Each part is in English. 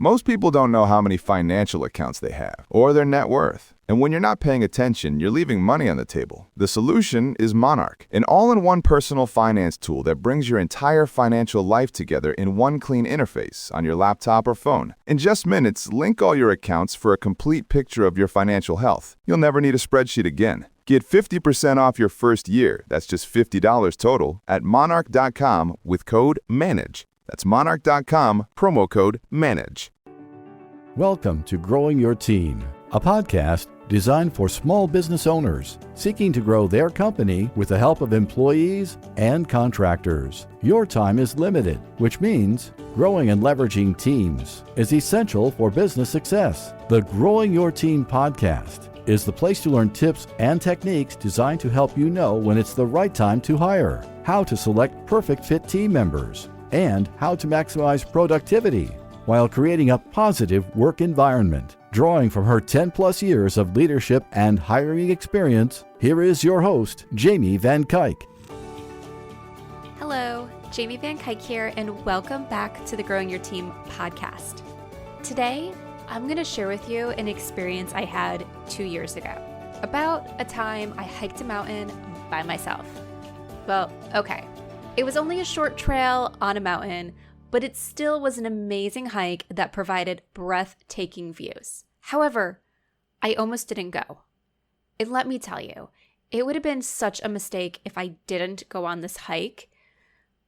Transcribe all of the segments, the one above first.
Most people don't know how many financial accounts they have or their net worth. And when you're not paying attention, you're leaving money on the table. The solution is Monarch, an all-in-one personal finance tool that brings your entire financial life together in one clean interface on your laptop or phone. In just minutes, link all your accounts for a complete picture of your financial health. You'll never need a spreadsheet again. Get 50% off your first year, that's just $50 total, at monarch.com with code MANAGE. That's monarch.com, promo code MANAGE. Welcome to Growing Your Team, a podcast designed for small business owners seeking to grow their company with the help of employees and contractors. Your time is limited, which means growing and leveraging teams is essential for business success. The Growing Your Team podcast is the place to learn tips and techniques designed to help you know when it's the right time to hire, how to select perfect fit team members, and how to maximize productivity while creating a positive work environment. Drawing from her 10-plus years of leadership and hiring experience, here is your host, Jamie Van Kuyk. Hello, Jamie Van Kuyk here, and welcome back to the Growing Your Team podcast. Today, I'm going to share with you an experience I had 2 years ago, about a time I hiked a mountain by myself. Well, okay, it was only a short trail on a mountain, but it still was an amazing hike that provided breathtaking views. However, I almost didn't go. And let me tell you, it would have been such a mistake if I didn't go on this hike,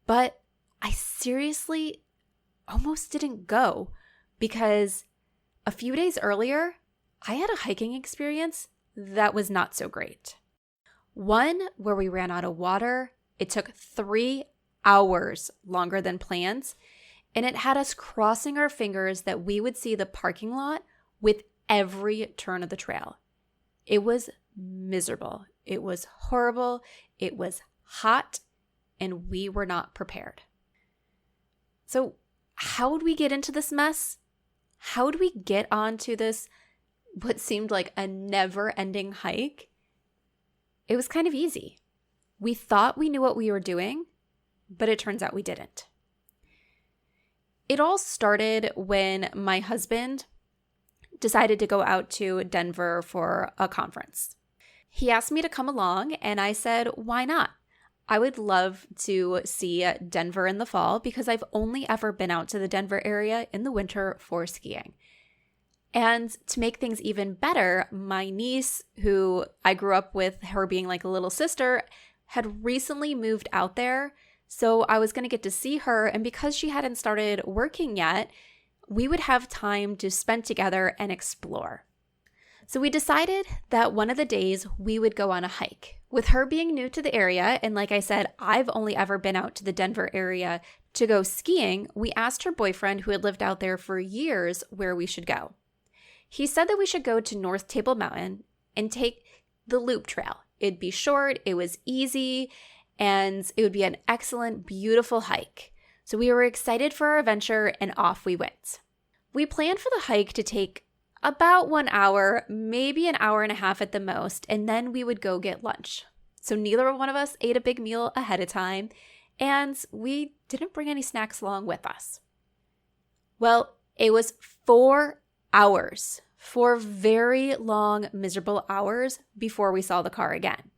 but I seriously almost didn't go because a few days earlier, I had a hiking experience that was not so great. One where we ran out of water. It took 3 hours longer than planned, and it had us crossing our fingers that we would see the parking lot with every turn of the trail. It was miserable. It was horrible. It was hot, and we were not prepared. So how would we get into this mess? How would we get onto this, what seemed like a never-ending hike? It was kind of easy. We thought we knew what we were doing, but it turns out we didn't. It all started when my husband decided to go out to Denver for a conference. He asked me to come along, and I said, why not? I would love to see Denver in the fall because I've only ever been out to the Denver area in the winter for skiing. And to make things even better, my niece, who I grew up with her being like a little sister, had recently moved out there, so I was going to get to see her, and because she hadn't started working yet, we would have time to spend together and explore. So we decided that one of the days we would go on a hike. With her being new to the area, and like I said, I've only ever been out to the Denver area to go skiing, we asked her boyfriend, who had lived out there for years, where we should go. He said that we should go to North Table Mountain and take the loop trail. It'd be short, it was easy, and it would be an excellent, beautiful hike. So we were excited for our adventure, and off we went. We planned for the hike to take about 1 hour, maybe an hour and a half at the most, and then we would go get lunch. So neither one of us ate a big meal ahead of time, and we didn't bring any snacks along with us. Well, it was 4 hours. 4 very long, miserable hours before we saw the car again.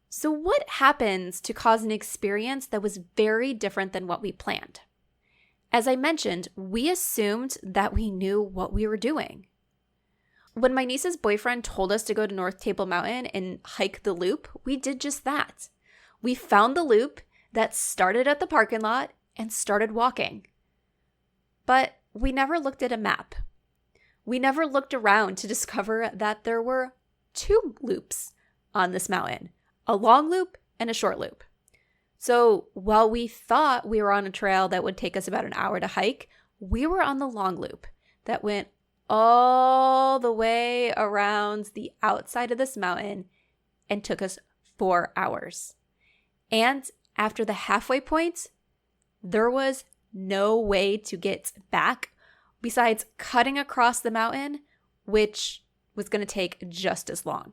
So what happens to cause an experience that was very different than what we planned? As I mentioned, we assumed that we knew what we were doing. When my niece's boyfriend told us to go to North Table Mountain and hike the loop, we did just that. We found the loop that started at the parking lot and started walking. But we never looked at a map. We never looked around to discover that there were 2 loops on this mountain, a long loop and a short loop. So while we thought we were on a trail that would take us about an hour to hike, we were on the long loop that went all the way around the outside of this mountain and took us 4 hours. And after the halfway point, there was no way to get back besides cutting across the mountain, which was going to take just as long.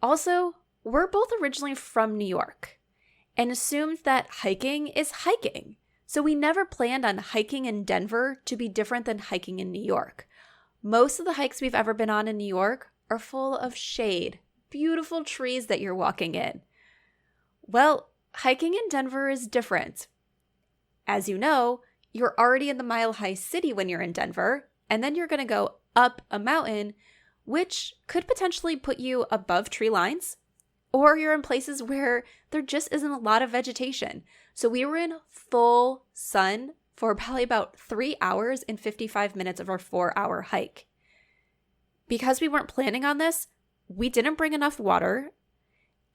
Also, we're both originally from New York and assumed that hiking is hiking. So we never planned on hiking in Denver to be different than hiking in New York. Most of the hikes we've ever been on in New York are full of shade, beautiful trees that you're walking in. Well, hiking in Denver is different. As you know, you're already in the mile-high city when you're in Denver, and then you're going to go up a mountain, which could potentially put you above tree lines, or you're in places where there just isn't a lot of vegetation. So we were in full sun for probably about 3 hours and 55 minutes of our 4-hour hike. Because we weren't planning on this, we didn't bring enough water,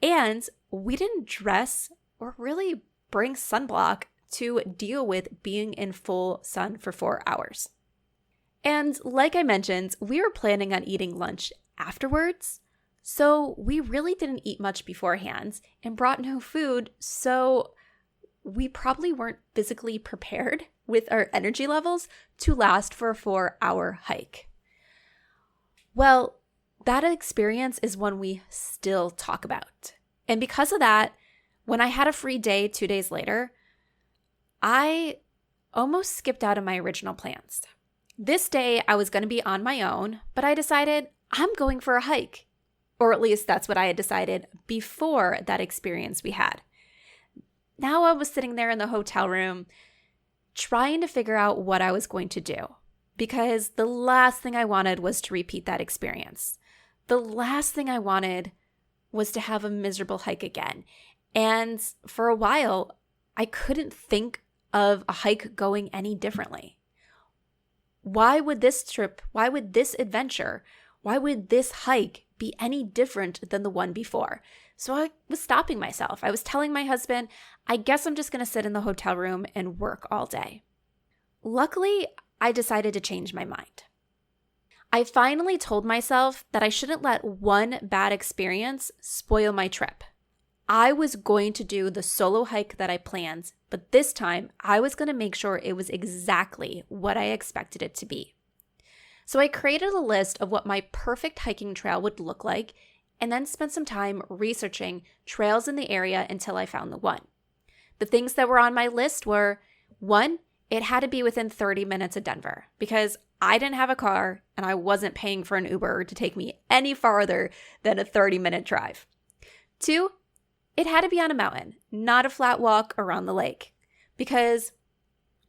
and we didn't dress or really bring sunblock to deal with being in full sun for 4 hours. And like I mentioned, we were planning on eating lunch afterwards, so we really didn't eat much beforehand and brought no food, so we probably weren't physically prepared with our energy levels to last for a 4-hour hike. Well, that experience is one we still talk about. And because of that, when I had a free day 2 days later, I almost skipped out of my original plans. This day, I was going to be on my own, but I decided I'm going for a hike. Or at least that's what I had decided before that experience we had. Now I was sitting there in the hotel room trying to figure out what I was going to do, because the last thing I wanted was to repeat that experience. The last thing I wanted was to have a miserable hike again. And for a while, I couldn't think of a hike going any differently. Why would this trip, why would this adventure, why would this hike be any different than the one before? So I was stopping myself. I was telling my husband, I guess I'm just going to sit in the hotel room and work all day. Luckily, I decided to change my mind. I finally told myself that I shouldn't let one bad experience spoil my trip. I was going to do the solo hike that I planned, but this time I was going to make sure it was exactly what I expected it to be. So I created a list of what my perfect hiking trail would look like, and then spent some time researching trails in the area until I found the one. The things that were on my list were, 1, it had to be within 30 minutes of Denver, because I didn't have a car and I wasn't paying for an Uber to take me any farther than a 30-minute drive. 2, it had to be on a mountain, not a flat walk around the lake, because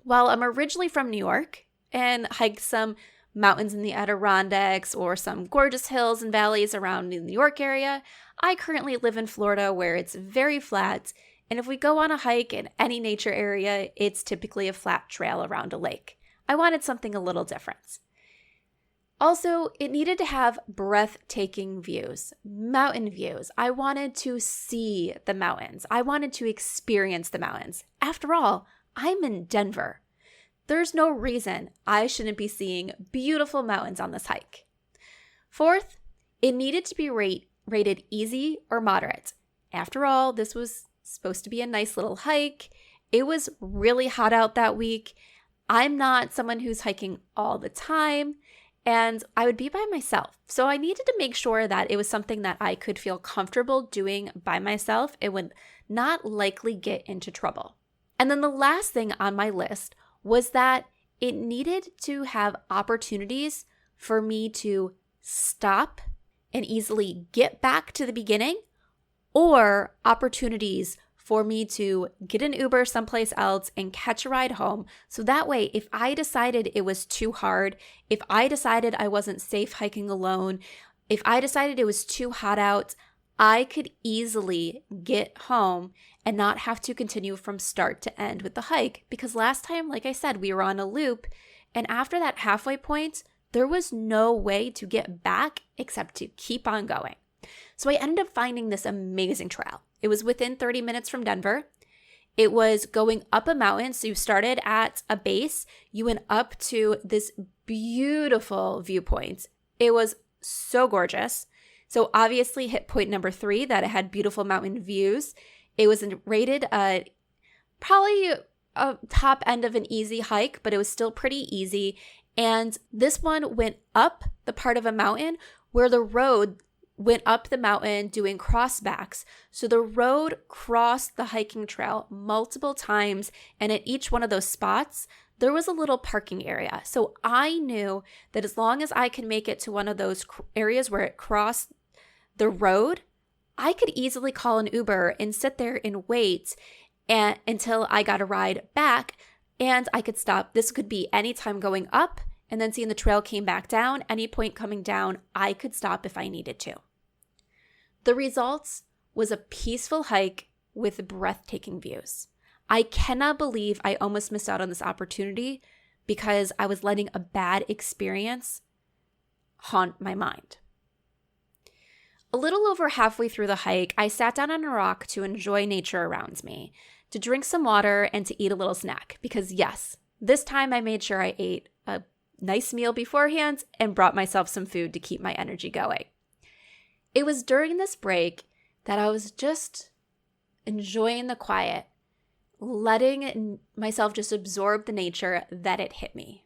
while I'm originally from New York and hiked some mountains in the Adirondacks or some gorgeous hills and valleys around the New York area, I currently live in Florida where it's very flat, and if we go on a hike in any nature area, it's typically a flat trail around a lake. I wanted something a little different. Also, it needed to have breathtaking views, mountain views. I wanted to see the mountains. I wanted to experience the mountains. After all, I'm in Denver. There's no reason I shouldn't be seeing beautiful mountains on this hike. 4th, it needed to be rated easy or moderate. After all, this was supposed to be a nice little hike. It was really hot out that week. I'm not someone who's hiking all the time, and I would be by myself. So I needed to make sure that it was something that I could feel comfortable doing by myself. It would not likely get into trouble. And then the last thing on my list was that it needed to have opportunities for me to stop and easily get back to the beginning, or opportunities for me to get an Uber someplace else and catch a ride home. So that way, if I decided it was too hard, if I decided I wasn't safe hiking alone, if I decided it was too hot out, I could easily get home and not have to continue from start to end with the hike. Because last time, like I said, we were on a loop, and after that halfway point, there was no way to get back except to keep on going. So I ended up finding this amazing trail. It was within 30 minutes from Denver. It was going up a mountain. So you started at a base, you went up to this beautiful viewpoint. It was so gorgeous. So obviously hit point number 3, that it had beautiful mountain views. It was rated probably a top end of an easy hike, but it was still pretty easy. And this one went up the part of a mountain where the road went up the mountain doing crossbacks. So the road crossed the hiking trail multiple times, and at each one of those spots, there was a little parking area. So I knew that as long as I could make it to one of those areas where it crossed the road, I could easily call an Uber and sit there and wait until I got a ride back, and I could stop. This could be any time going up and then seeing the trail came back down. Any point coming down, I could stop if I needed to. The results was a peaceful hike with breathtaking views. I cannot believe I almost missed out on this opportunity because I was letting a bad experience haunt my mind. A little over halfway through the hike, I sat down on a rock to enjoy nature around me, to drink some water and to eat a little snack. Because yes, this time I made sure I ate a nice meal beforehand and brought myself some food to keep my energy going. It was during this break that I was just enjoying the quiet, letting myself just absorb the nature that it hit me.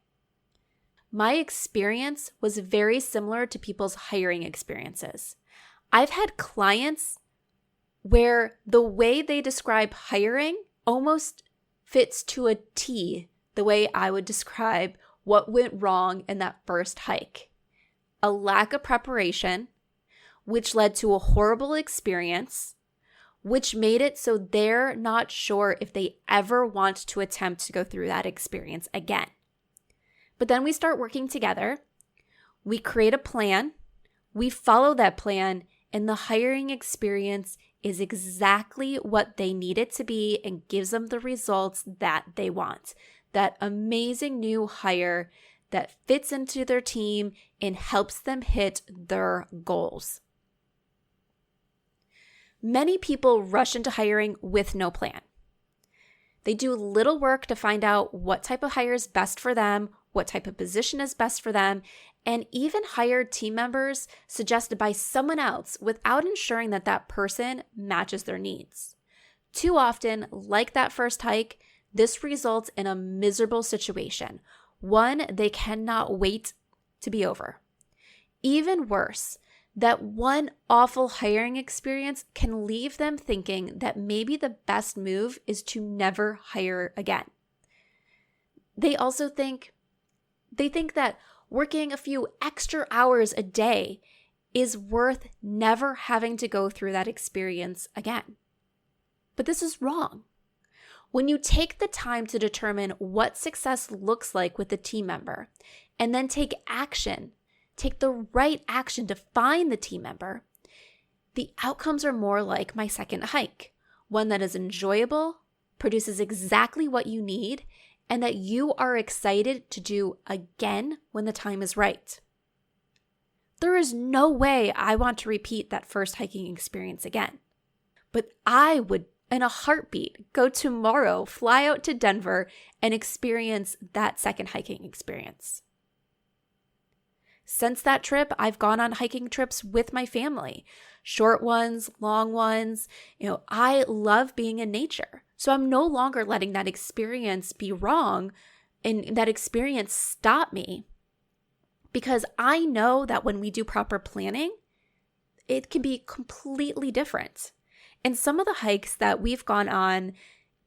My experience was very similar to people's hiring experiences. I've had clients where the way they describe hiring almost fits to a T the way I would describe what went wrong in that first hike. A lack of preparation, which led to a horrible experience, which made it so they're not sure if they ever want to attempt to go through that experience again. But then we start working together, we create a plan, we follow that plan, and the hiring experience is exactly what they need it to be and gives them the results that they want. That amazing new hire that fits into their team and helps them hit their goals. Many people rush into hiring with no plan. They do little work to find out what type of hire is best for them, what type of position is best for them, and even hire team members suggested by someone else without ensuring that that person matches their needs. Too often, like that first hike, this results in a miserable situation, one they cannot wait to be over. Even worse, that one awful hiring experience can leave them thinking that maybe the best move is to never hire again. They think that working a few extra hours a day is worth never having to go through that experience again. But this is wrong. When you take the time to determine what success looks like with a team member and then take the right action to find the team member, the outcomes are more like my second hike, one that is enjoyable, produces exactly what you need, and that you are excited to do again when the time is right. There is no way I want to repeat that first hiking experience again. But I would, in a heartbeat, go tomorrow, fly out to Denver, and experience that second hiking experience. Since that trip, I've gone on hiking trips with my family, short ones, long ones. I love being in nature. So I'm no longer letting that experience be wrong and that experience stop me, because I know that when we do proper planning, it can be completely different. And some of the hikes that we've gone on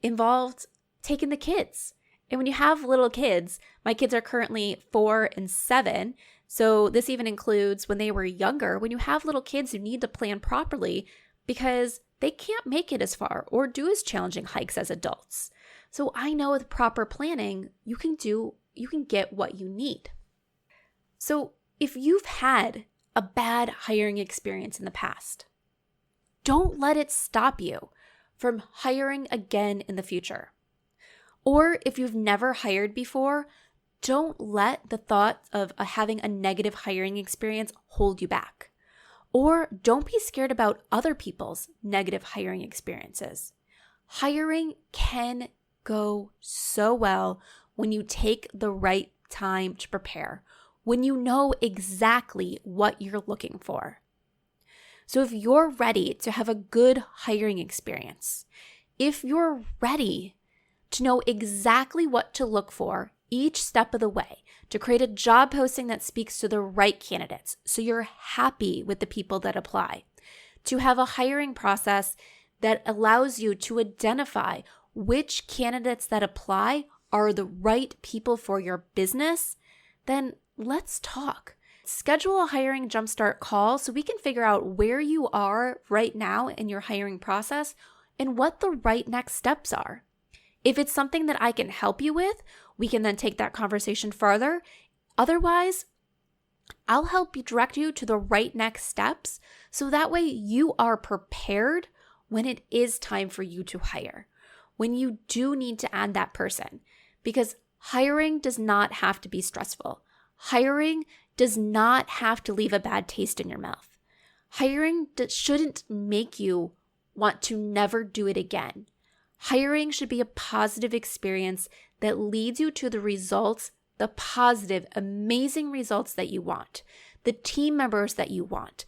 involved taking the kids. And when you have little kids, my kids are currently 4 and 7. So this even includes when they were younger, when you have little kids, you need to plan properly because they can't make it as far or do as challenging hikes as adults. So I know with proper planning, you can get what you need. So if you've had a bad hiring experience in the past, don't let it stop you from hiring again in the future. Or if you've never hired before, don't let the thought of having a negative hiring experience hold you back. Or don't be scared about other people's negative hiring experiences. Hiring can go so well when you take the right time to prepare, when you know exactly what you're looking for. So if you're ready to have a good hiring experience, if you're ready to know exactly what to look for, each step of the way, to create a job posting that speaks to the right candidates so you're happy with the people that apply, to have a hiring process that allows you to identify which candidates that apply are the right people for your business, then let's talk. Schedule a hiring jumpstart call so we can figure out where you are right now in your hiring process and what the right next steps are. If it's something that I can help you with, we can then take that conversation further. Otherwise, I'll help you direct you to the right next steps so that way you are prepared when it is time for you to hire, when you do need to add that person. Because hiring does not have to be stressful. Hiring does not have to leave a bad taste in your mouth. Hiring shouldn't make you want to never do it again. Hiring should be a positive experience that leads you to the results, the positive, amazing results that you want, the team members that you want,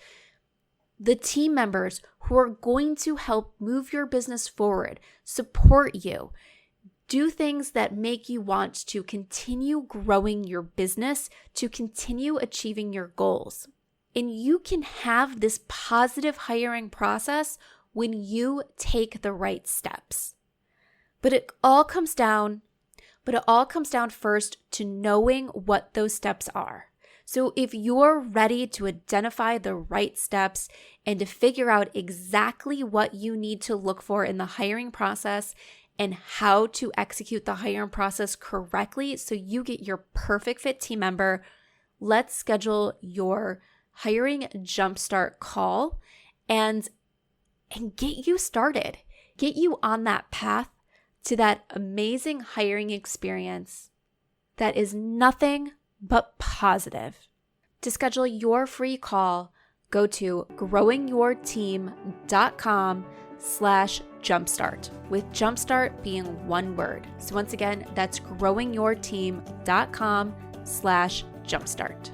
the team members who are going to help move your business forward, support you, do things that make you want to continue growing your business, to continue achieving your goals. And you can have this positive hiring process when you take the right steps. But it all comes down first to knowing what those steps are. So if you're ready to identify the right steps and to figure out exactly what you need to look for in the hiring process and how to execute the hiring process correctly so you get your perfect fit team member, let's schedule your hiring jumpstart call and get you started. Get you on that path to that amazing hiring experience that is nothing but positive. To schedule your free call, go to growingyourteam.com/jumpstart, with jumpstart being one word. So once again, that's growingyourteam.com/jumpstart.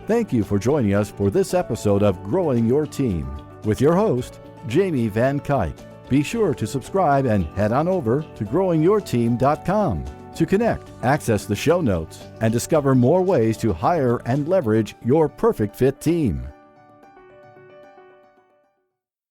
Thank you for joining us for this episode of Growing Your Team with your host, Jamie Van Kuyk. Be sure to subscribe and head on over to growingyourteam.com to connect, access the show notes, and discover more ways to hire and leverage your perfect fit team.